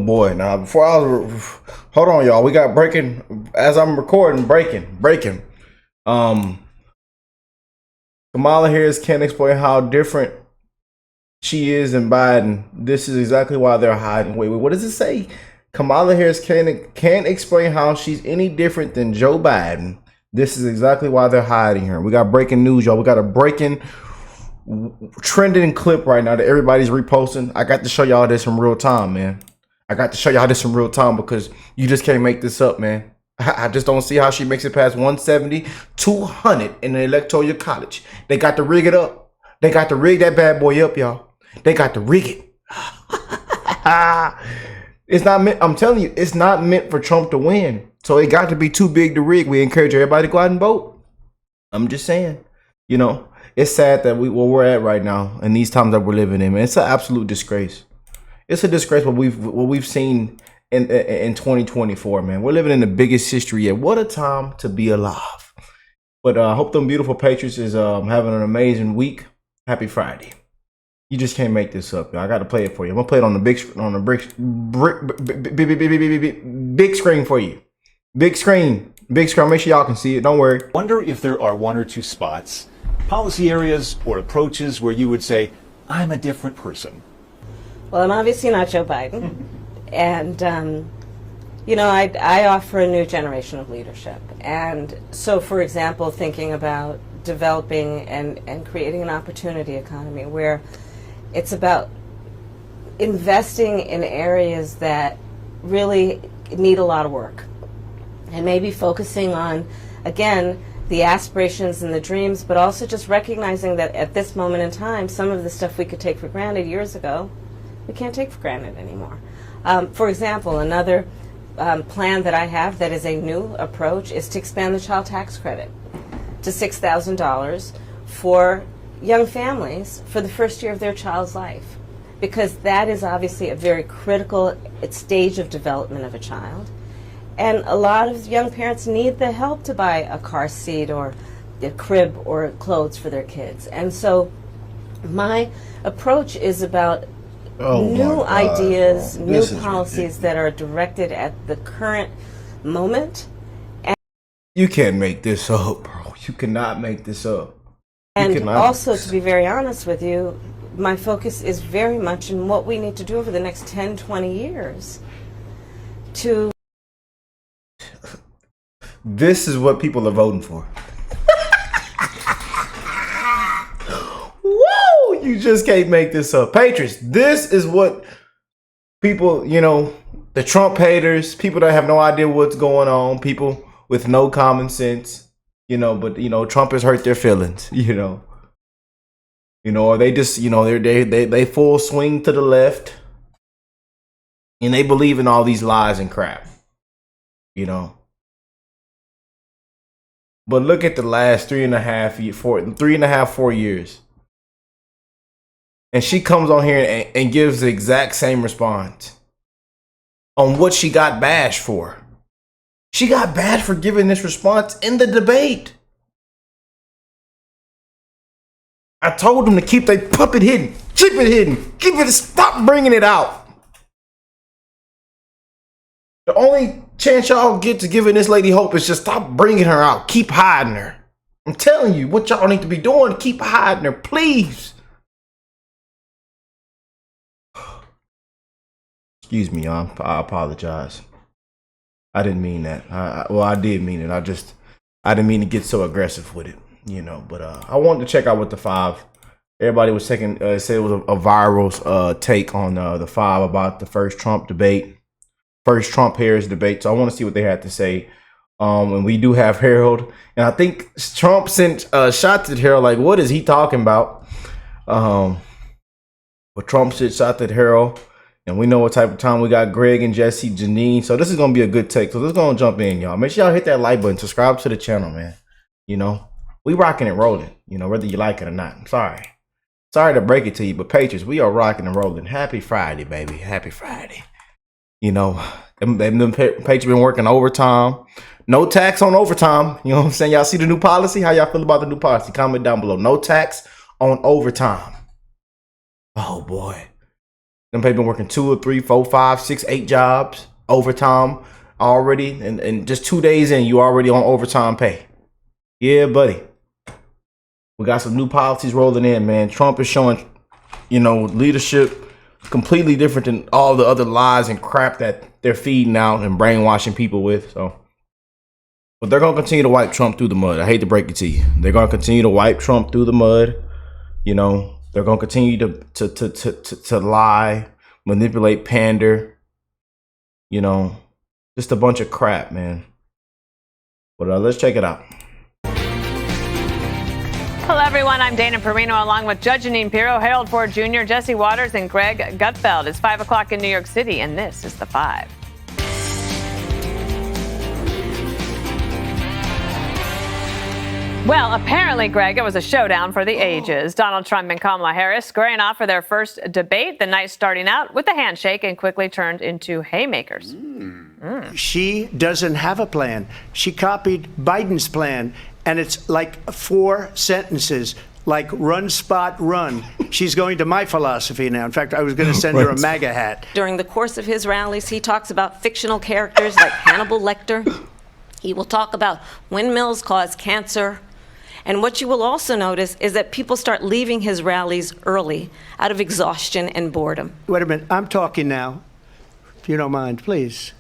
boy. Now, before hold on, y'all. We got breaking as I'm recording. Breaking. Kamala Harris can't explain how different she is than Biden. This is exactly why they're hiding. Wait, what does it say? Kamala Harris can't explain how she's any different than Joe Biden. This is exactly why they're hiding her. We got breaking news, y'all. We got a breaking trending clip right now that everybody's reposting. I got to show y'all this in real time, man. I got to show y'all this in real time because you just can't make this up, man. I just don't see how she makes it past 170, 200 in the Electoral College. They got to rig it up. They got to rig that bad boy up, y'all. They got to rig it. It's not meant, I'm telling you, it's not meant for Trump to win. So it got to be too big to rig. We encourage everybody to go out and vote. I'm just saying, you know, it's sad that where we're at right now and these times that we're living in, man. It's an absolute disgrace. It's a disgrace what we've seen in 2024, man. We're living in the biggest history yet. What a time to be alive. But I hope them beautiful Patriots is having an amazing week. Happy Friday. You just can't make this up. I got to play it for you. I'm gonna play it on the big screen for you. Big screen. Make sure y'all can see it. Don't worry. Wonder if there are one or two spots, policy areas or approaches where you would say, I'm a different person. Well, I'm obviously not Joe Biden. And, you know, I offer a new generation of leadership. And so, for example, thinking about developing and creating an opportunity economy where it's about investing in areas that really need a lot of work. And maybe focusing on, again, the aspirations and the dreams, but also just recognizing that at this moment in time, some of the stuff we could take for granted years ago, we can't take for granted anymore. For example, another plan that I have that is a new approach is to expand the child tax credit to $6,000 for young families for the first year of their child's life, because that is obviously a very critical stage of development of a child. And a lot of young parents need the help to buy a car seat or a crib or clothes for their kids. And so my approach is about new ideas, new policies that are directed at the current moment. And you can't make this up, bro. You cannot make this up. And also, to be very honest with you, my focus is very much in what we need to do over the next 10, 20 years to... This is what people are voting for. Woo! You just can't make this up. Patriots, this is what people, you know, the Trump haters, people that have no idea what's going on, people with no common sense, you know, but, you know, Trump has hurt their feelings, you know, or they just, you know, they full swing to the left and they believe in all these lies and crap, you know. But look at the last 4 years. And she comes on here and gives the exact same response on what she got bashed for. She got bashed for giving this response in the debate. I told them to keep their puppet hidden. Keep it hidden. Stop bringing it out. The only chance y'all get to giving this lady hope is just stop bringing her out. Keep hiding her. I'm telling you what y'all need to be doing. Keep hiding her, please. Excuse me, y'all. I apologize. I didn't mean that. Well, I did mean it. I didn't mean to get so aggressive with it, you know. But I wanted to check out what the 5. Everybody was taking, said it was a viral take on the 5 about the first Trump Harris debate. So I want to see what they had to say. And we do have Harold, and I think Trump sent shots at Harold. Like, what is he talking about? But Trump sent shots at Harold, and we know what type of time we got. Greg and Jesse, Jeanine. So this is gonna be a good take. So let's go and jump in, y'all. Make sure y'all hit that like button, subscribe to the channel, man. You know, we rocking and rolling. You know, whether you like it or not. I'm sorry to break it to you, but Patriots, we are rocking and rolling. Happy Friday, baby. Happy Friday. You know, them Patriots been working overtime. No tax on overtime. You know what I'm saying? Y'all see the new policy? How y'all feel about the new policy? Comment down below. No tax on overtime. Oh, boy. Them people been working 2 or 3, 4, 5, 6, 8 jobs, overtime already, and just 2 days in, you already on overtime pay. Yeah, buddy. We got some new policies rolling in, man. Trump is showing, leadership completely different than all the other lies and crap that they're feeding out and brainwashing people with. So, but they're gonna continue to wipe Trump through the mud. I hate to break it to you. They're gonna continue to wipe Trump through the mud. They're gonna continue to lie, manipulate, pander. Just a bunch of crap, man. But let's check it out. Hello, everyone. I'm Dana Perino, along with Judge Jeanine Pirro, Harold Ford Jr., Jesse Waters, and Greg Gutfeld. It's 5 o'clock in New York City, and this is The Five. Well, apparently, Greg, it was a showdown for the ages. Donald Trump and Kamala Harris squaring off for their first debate. The night starting out with a handshake and quickly turned into haymakers. She doesn't have a plan. She copied Biden's plan, and it's like 4 sentences, like run, spot, run. She's going to my philosophy now. In fact, I was going to send her a MAGA hat. During the course of his rallies, he talks about fictional characters like Hannibal Lecter. He will talk about windmills cause cancer. And what you will also notice is that people start leaving his rallies early out of exhaustion and boredom. Wait a minute. I'm talking now. If you don't mind, please.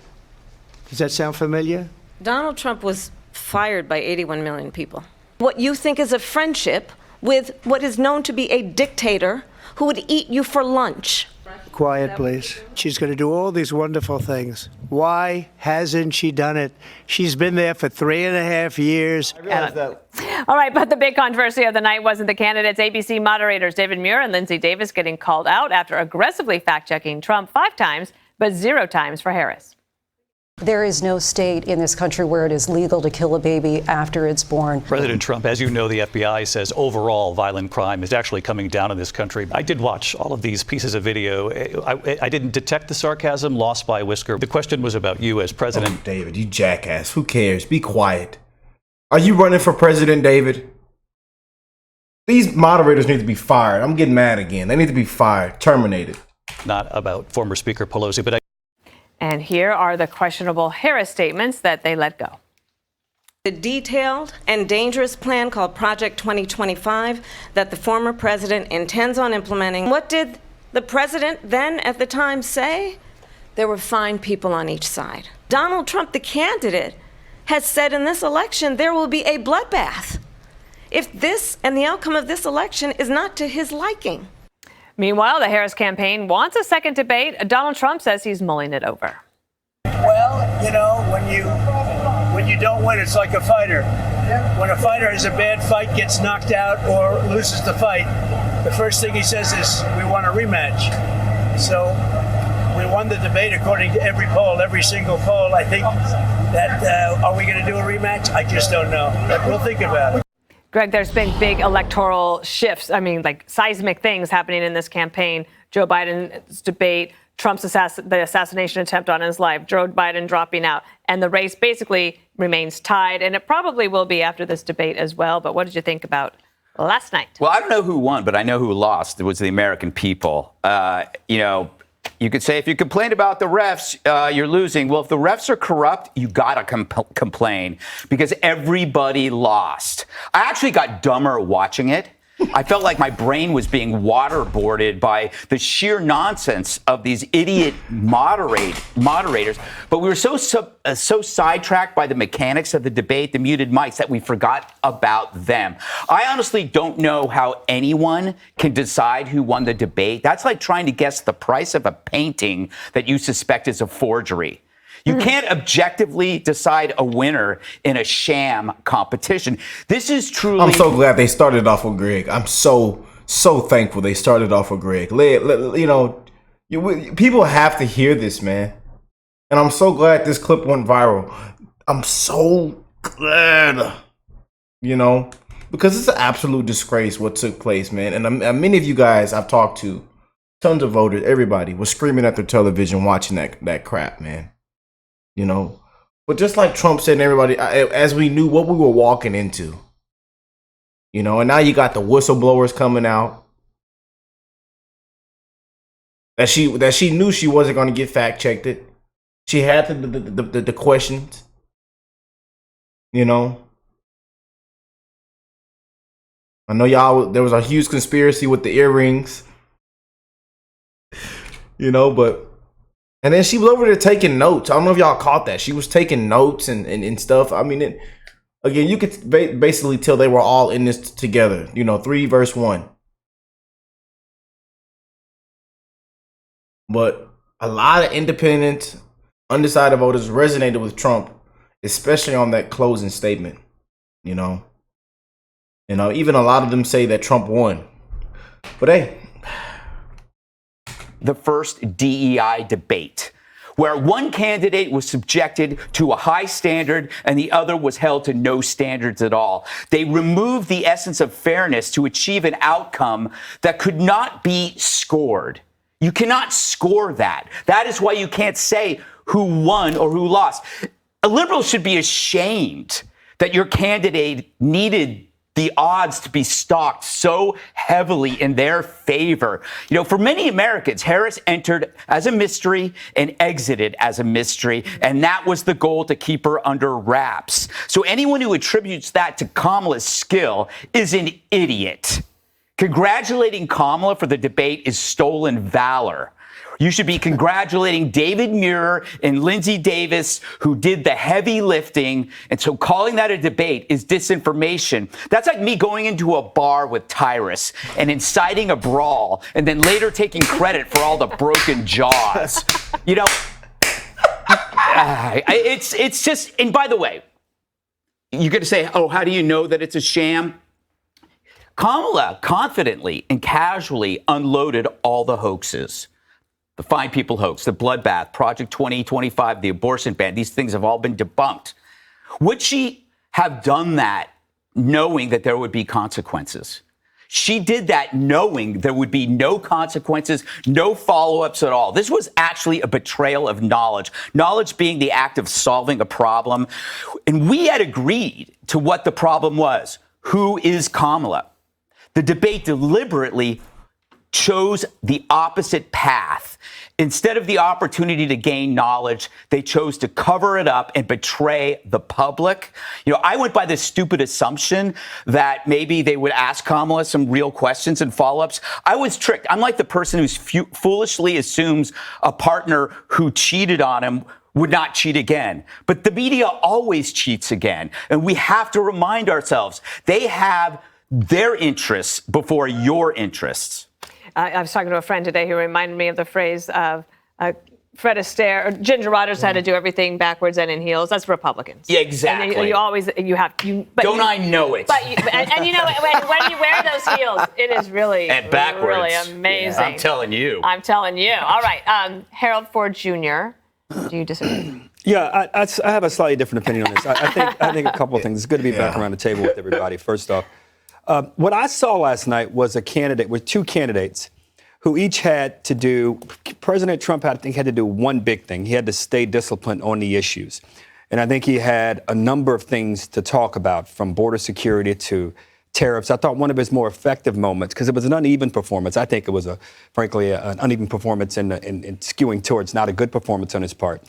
Does that sound familiar? Donald Trump was fired by 81 million people. What you think is a friendship with what is known to be a dictator who would eat you for lunch. Quiet, please. She's going to do all these wonderful things. Why hasn't she done it? She's been there for 3.5 years. All right, but the big controversy of the night wasn't the candidates. ABC moderators David Muir and Lindsay Davis getting called out after aggressively fact-checking Trump 5 times, but 0 times for Harris. There is no state in this country where it is legal to kill a baby after it's born. President Trump, as you know, the FBI says overall violent crime is actually coming down in this country. I did watch all of these pieces of video. I didn't detect the sarcasm, lost by a whisker. The question was about you as president. Oh, David, you jackass. Who cares? Be quiet. Are you running for president, David? These moderators need to be fired. I'm getting mad again. They need to be fired, terminated. Not about former Speaker Pelosi, but And here are the questionable Harris statements that they let go. The detailed and dangerous plan called Project 2025 that the former president intends on implementing. What did the president then at the time say? There were fine people on each side. Donald Trump, the candidate, has said in this election there will be a bloodbath if this and the outcome of this election is not to his liking. Meanwhile, the Harris campaign wants a second debate. Donald Trump says he's mulling it over. Well, when you don't win, it's like a fighter. When a fighter has a bad fight, gets knocked out, or loses the fight, the first thing he says is, we want a rematch. So we won the debate according to every poll, every single poll. I think that, are we going to do a rematch? I just don't know. But we'll think about it. Greg, there's been big electoral shifts. Like seismic things happening in this campaign. Joe Biden's debate, Trump's the assassination attempt on his life, Joe Biden dropping out, and the race basically remains tied, and it probably will be after this debate as well. But what did you think about last night? Well, I don't know who won, but I know who lost. It was the American people. You could say if you complain about the refs, you're losing. Well, if the refs are corrupt, you got to complain because everybody lost. I actually got dumber watching it. I felt like my brain was being waterboarded by the sheer nonsense of these idiot moderators. But we were so sidetracked by the mechanics of the debate, the muted mics, that we forgot about them. I honestly don't know how anyone can decide who won the debate. That's like trying to guess the price of a painting that you suspect is a forgery. You can't objectively decide a winner in a sham competition. This is truly... I'm so glad they started off with Greg. I'm so thankful they started off with Greg. People have to hear this, man. And I'm so glad this clip went viral. I'm so glad, because it's an absolute disgrace what took place, man. And many of you guys I've talked to, tons of voters, everybody was screaming at their television watching that crap, man. But just like Trump said and everybody, as we knew what we were walking into, and now you got the whistleblowers coming out. that she knew she wasn't going to get fact checked. It. She had the questions. You know. I know y'all. There was a huge conspiracy with the earrings. You know, but. And then she was over there taking notes. I don't know if y'all caught that. She was taking notes and stuff. I mean, again, you could basically tell they were all in this together. You know, 3 verse 1. But a lot of independent, undecided voters resonated with Trump, especially on that closing statement. You know, even a lot of them say that Trump won. But hey. The first DEI debate, where one candidate was subjected to a high standard and the other was held to no standards at all. They removed the essence of fairness to achieve an outcome that could not be scored. You cannot score that. That is why you can't say who won or who lost. A liberal should be ashamed that your candidate needed the odds to be stocked so heavily in their favor. You know, for many Americans, Harris entered as a mystery and exited as a mystery, and that was the goal, to keep her under wraps. So anyone who attributes that to Kamala's skill is an idiot. Congratulating Kamala for the debate is stolen valor. You should be congratulating David Muir and Lindsey Davis, who did the heavy lifting. And so calling that a debate is disinformation. That's like me going into a bar with Tyrus and inciting a brawl and then later taking credit for all the broken jaws. You know, it's just, and by the way, you're going to say, oh, how do you know that it's a sham? Kamala confidently and casually unloaded all the hoaxes. The Fine People hoax, the bloodbath, Project 2025, the abortion ban, these things have all been debunked. Would she have done that knowing that there would be consequences? She did that knowing there would be no consequences, no follow-ups at all. This was actually a betrayal of knowledge, knowledge being the act of solving a problem. And we had agreed to what the problem was. Who is Kamala? The debate deliberately chose the opposite path. Instead of the opportunity to gain knowledge, they chose to cover it up and betray the public. You know, I went by this stupid assumption that maybe they would ask Kamala some real questions and follow-ups. I was tricked. I'm like the person who foolishly assumes a partner who cheated on him would not cheat again. But the media always cheats again. And we have to remind ourselves, they have their interests before your interests. I was talking to a friend today who reminded me of the phrase of Fred Astaire, or Ginger Rogers had to do everything backwards and in heels. That's Republicans. Yeah, exactly. And you always, you have, but don't I know it? But and you know, when you wear those heels, it is really, and backwards. really amazing. Yeah, I'm telling you. I'm telling you. All right. Harold Ford Jr., do you disagree? Yeah, I have a slightly different opinion on this. I think a couple of things. It's good to be back around the table with everybody, first off. What I saw last night was two candidates who each had to do, President Trump, I think, had to do one big thing. He had to stay disciplined on the issues. And I think he had a number of things to talk about, from border security to tariffs. I thought one of his more effective moments, because it was an uneven performance. I think it was, frankly, an uneven performance in skewing towards not a good performance on his part.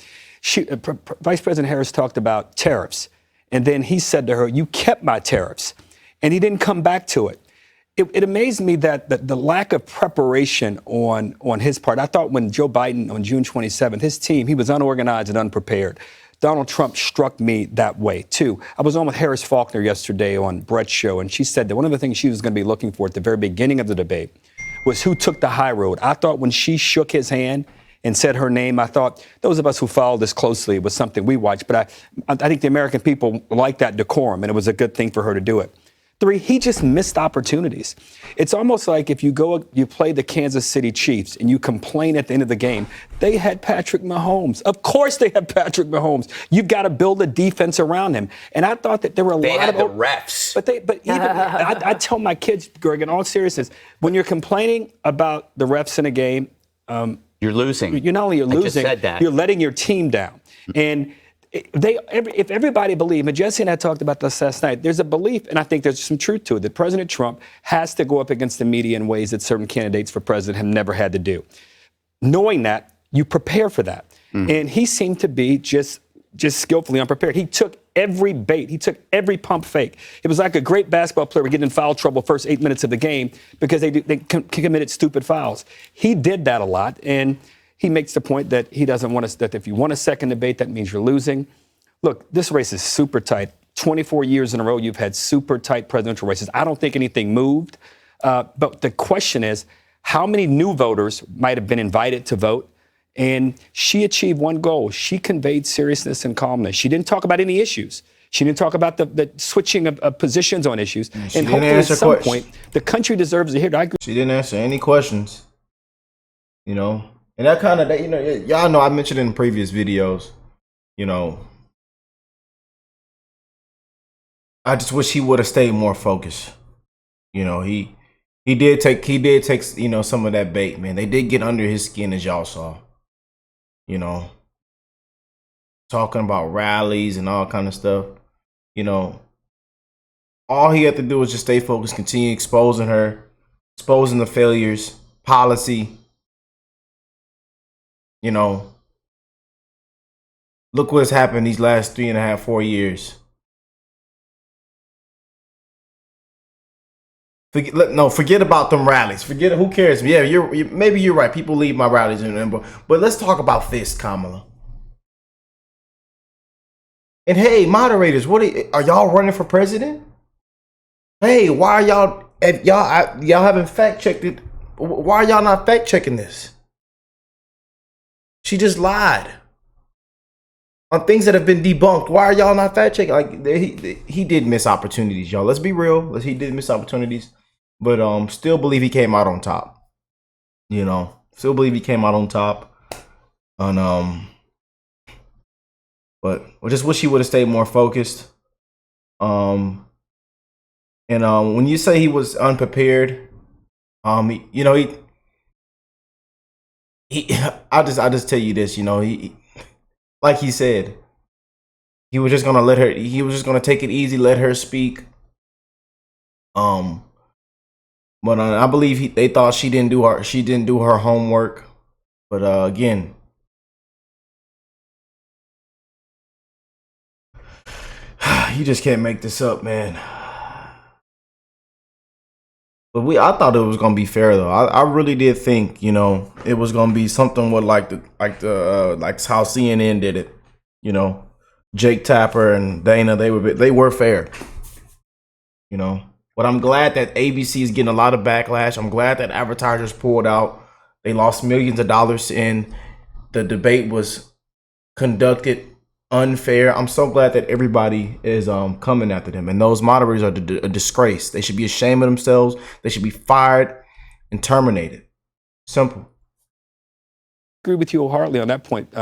Vice President Harris talked about tariffs. And then he said to her, "You kept my tariffs." And he didn't come back to it. It amazed me that the lack of preparation on his part. I thought when Joe Biden on June 27th, his team, he was unorganized and unprepared. Donald Trump struck me that way, too. I was on with Harris Faulkner yesterday on Brett's show, and she said that one of the things she was going to be looking for at the very beginning of the debate was who took the high road. I thought when she shook his hand and said her name, I thought those of us who followed this closely, it was something we watched. But I think the American people like that decorum, and it was a good thing for her to do it. 3, he just missed opportunities. It's almost like if you play the Kansas City Chiefs and you complain at the end of the game, they had Patrick Mahomes. Of course they have Patrick Mahomes. You've got to build a defense around him. And I thought that there were a lot of the refs. But even I tell my kids, Greg, in all seriousness, when you're complaining about the refs in a game, you're losing. You're not only losing, just said that. You're letting your team down. And if everybody believed, and Jesse and I talked about this last night, there's a belief, and I think there's some truth to it, that President Trump has to go up against the media in ways that certain candidates for president have never had to do. knowing that, you prepare for that. And he seemed to be just skillfully unprepared. He took every bait. He took every pump fake. It was like a great basketball player would get in foul trouble first 8 minutes of the game because they committed stupid fouls. He did that a lot, and he makes the point that he doesn't want us, that if you want a second debate, that means you're losing. Look, this race is super tight. 24 years in a row, you've had super tight presidential races. I don't think anything moved. But the question is, how many new voters might have been invited to vote? And she achieved one goal. She conveyed seriousness and calmness. She didn't talk about any issues. She didn't talk about the switching of positions on issues. And hopefully at some point, the country deserves to hear that. I agree. She didn't answer any questions. You know, and that kind of, you know, y'all know I mentioned in previous videos, you know, I just wish he would have stayed more focused. You know, he did take, you know, some of that bait, man. They did get under his skin, as y'all saw. You know, talking about rallies and all kind of stuff. You know, all he had to do was just stay focused, continue exposing her, exposing the failures, policy. You know, look what's happened these last 3.5, 4 years. Forget about them rallies. Forget it. Who cares? Yeah, maybe you're right. People leave my rallies, but let's talk about this, Kamala. And hey, moderators, are y'all running for president? Hey, why are y'all haven't fact checked it? Why are y'all not fact checking this? She just lied on things that have been debunked. Why are y'all not fact checking? Like he did miss opportunities, y'all. Let's be real. He did miss opportunities. But still believe he came out on top. You know, still believe he came out on top. And but I just wish he would have stayed more focused. And when you say he was unprepared, you know, I'll just tell you this, you know, he like he said, he was just gonna take it easy, let her speak. But I believe they thought she didn't do her homework. But again, you just can't make this up, man. But I thought it was gonna be fair though. I really did think, you know, it was gonna be something with like how CNN did it. You know, Jake Tapper and Dana, they were fair. You know. But I'm glad that ABC is getting a lot of backlash. I'm glad that advertisers pulled out. They lost millions of dollars and the debate was conducted unfair. I'm so glad that everybody is coming after them. And those moderators are a disgrace. They should be ashamed of themselves. They should be fired and terminated. Simple. I agree with you wholeheartedly on that point,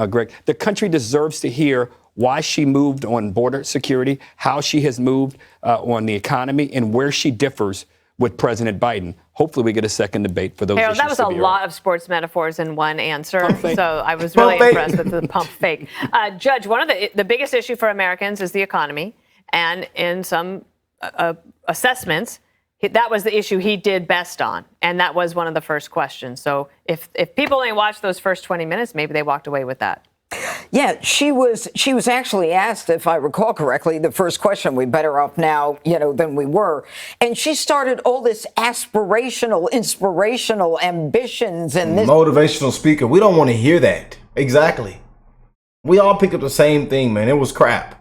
Greg. The country deserves to hear why she moved on border security, how she has moved on the economy, and where she differs with President Biden. Hopefully we get a second debate for those issues. That was a lot of sports metaphors in one answer, so I was really impressed with the pump fake. Judge, one of the biggest issue for Americans is the economy, and in some assessments, that was the issue he did best on, and that was one of the first questions. So if people only watched those first 20 minutes, maybe they walked away with that. Yeah, she was actually asked, if I recall correctly, the first question, we better off now, you know, than we were. And she started all this aspirational, inspirational ambitions and this motivational speaker. We don't want to hear that. Exactly. We all pick up the same thing, man. It was crap.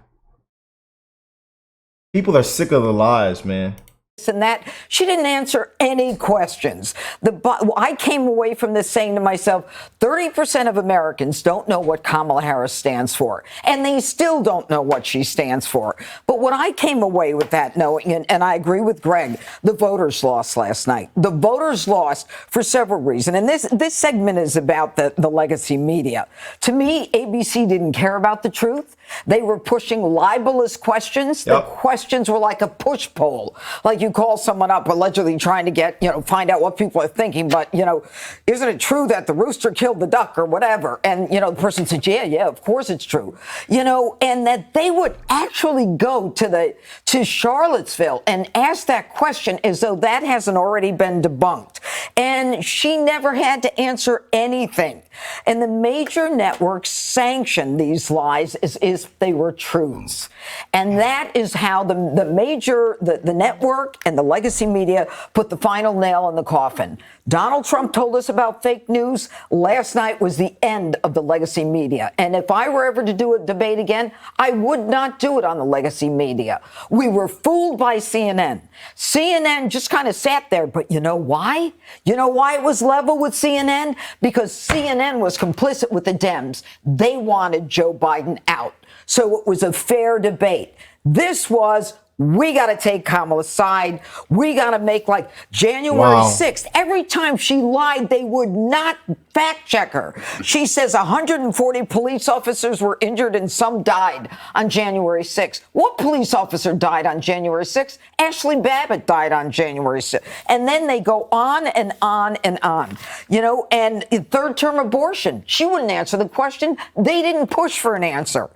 People are sick of the lies, man. And that she didn't answer any questions. I came away from this saying to myself, 30% of Americans don't know what Kamala Harris stands for, and they still don't know what she stands for. But what I came away with that knowing, and I agree with Greg, the voters lost last night. The voters lost for several reasons, and this segment is about the legacy media. To me, ABC didn't care about the truth. They were pushing libelous questions. The questions were like a push poll, like you you call someone up allegedly trying to get, find out what people are thinking, but, isn't it true that the rooster killed the duck or whatever? And, the person said, yeah, of course it's true. And that they would actually go to Charlottesville and ask that question as though that hasn't already been debunked. And she never had to answer anything. And the major networks sanctioned these lies as if they were truths. And that is how the network and the legacy media put the final nail in the coffin. Donald Trump told us about fake news. Last night was the end of the legacy media. And if I were ever to do a debate again, I would not do it on the legacy media. We were fooled by CNN. CNN just kind of sat there. But you know why? You know why it was level with CNN? Because CNN was complicit with the Dems. They wanted Joe Biden out. So it was a fair debate. This was, we got to take Kamala's side. We got to make like January 6th. Every time she lied, they would not fact check her. She says 140 police officers were injured and some died on January 6th. What police officer died on January 6th? Ashley Babbitt died on January 6th. And then they go on and on and on. And third-term abortion, she wouldn't answer the question. They didn't push for an answer.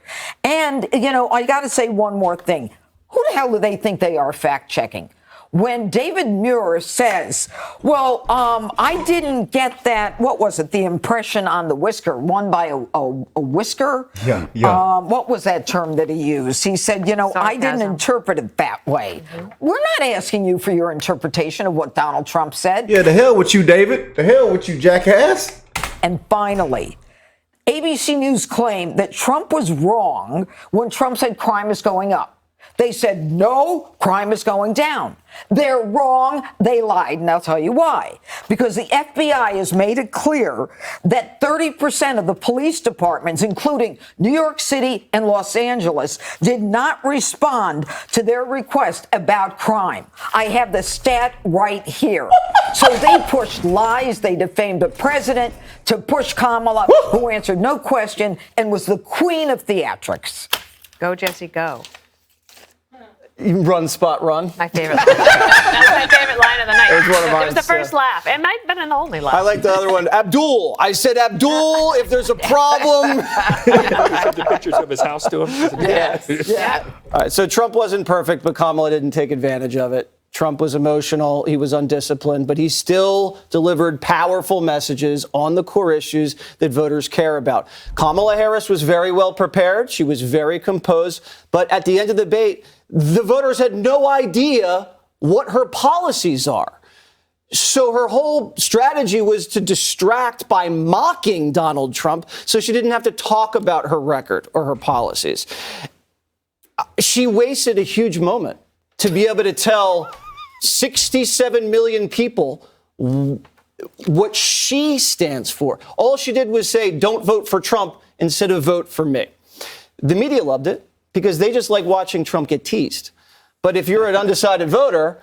And, I got to say one more thing. Who the hell do they think they are fact-checking? When David Muir says, well, I didn't get that, what was it, the impression on the whisker, won by a whisker? Yeah. What was that term that he used? He said, I didn't interpret it that way. We're not asking you for your interpretation of what Donald Trump said. Yeah, the hell with you, David. The hell with you, jackass. And finally, ABC News claimed that Trump was wrong when Trump said crime is going up. They said, no, crime is going down. They're wrong. They lied. And I'll tell you why. Because the FBI has made it clear that 30% of the police departments, including New York City and Los Angeles, did not respond to their request about crime. I have the stat right here. So they pushed lies. They defamed the president to push Kamala, who answered no question and was the queen of theatrics. Go, Jesse, go. Run, spot, run. My favorite line. That's my favorite line of the night. It was one of mine. It was the first laugh. It might have been the only laugh. I like the other one. Abdul. I said, Abdul, if there's a problem. Sent the pictures of his house to him. Yes. Yeah. All right, so Trump wasn't perfect, but Kamala didn't take advantage of it. Trump was emotional, he was undisciplined, but he still delivered powerful messages on the core issues that voters care about. Kamala Harris was very well prepared. She was very composed. But at the end of the debate, the voters had no idea what her policies are. So her whole strategy was to distract by mocking Donald Trump so she didn't have to talk about her record or her policies. She wasted a huge moment to be able to tell 67 million people what she stands for. All she did was say, don't vote for Trump instead of vote for me. The media loved it because they just like watching Trump get teased. But if you're an undecided voter,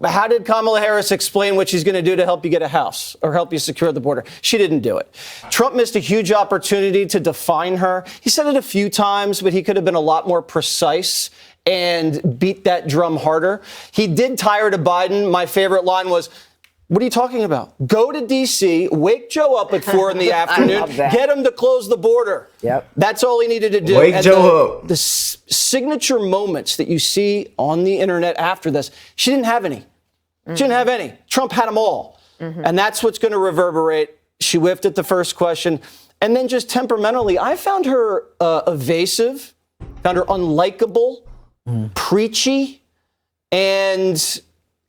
how did Kamala Harris explain what she's going to do to help you get a house or help you secure the border? She didn't do it. Trump missed a huge opportunity to define her. He said it a few times, but he could have been a lot more precise and beat that drum harder. He did tire to Biden. My favorite line was, what are you talking about? Go to D.C., wake Joe up at 4 in the afternoon, get him to close the border. Yep. That's all he needed to do. Wake Joe up. The signature moments that you see on the internet after this, she didn't have any. She didn't have any. Trump had them all. And that's what's going to reverberate. She whiffed at the first question. And then just temperamentally, I found her evasive, found her unlikable, preachy, and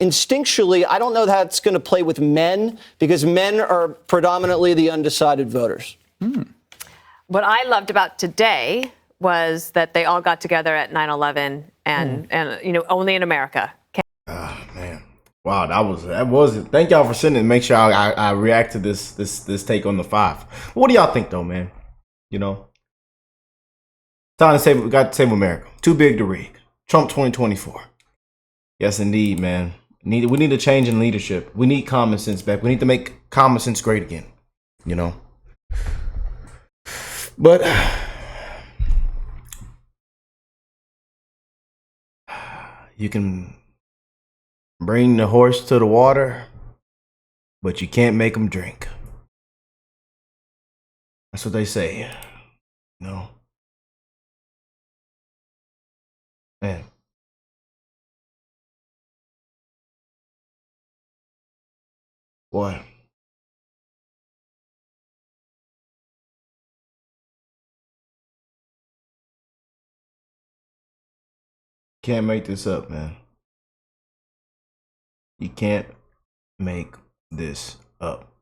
instinctually, I don't know that's going to play with men because men are predominantly the undecided voters. What I loved about today was that they all got together at 9/11 and only in America. Oh, man. Wow, that was it. Thank y'all for sending it. Make sure I react to this take on the 5. What do y'all think though, man? Time to save. We got to save America. Too big to rig. Trump 2024. Yes, indeed, man. We need a change in leadership. We need common sense back. We need to make common sense great again. But you can bring the horse to the water, but you can't make him drink. That's what they say. You know? Man. What? Can't make this up, man. You can't make this up.